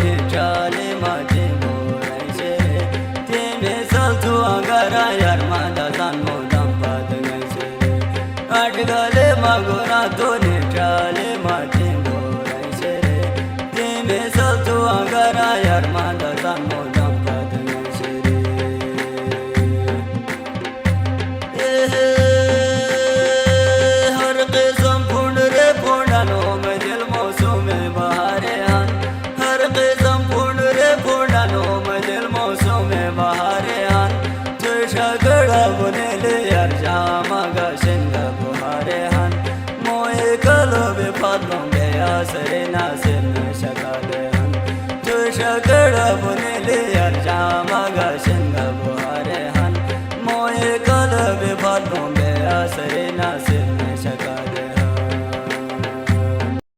ne chale mate morai se te me saltu agara yar manda san mo dampad gai se atgale magora to ne chale mate morai se te me saltu agara yar manda san mo dampad gai se har qisam phund re phundano me dil mosum bahare han har qisam phund re phundano me dil mosum bahare han tu shagada bunele yar jama ga shinga bahare han moe kalobe padlon ge asre nasim shagade han tu shagada bunele yar jama ga shinga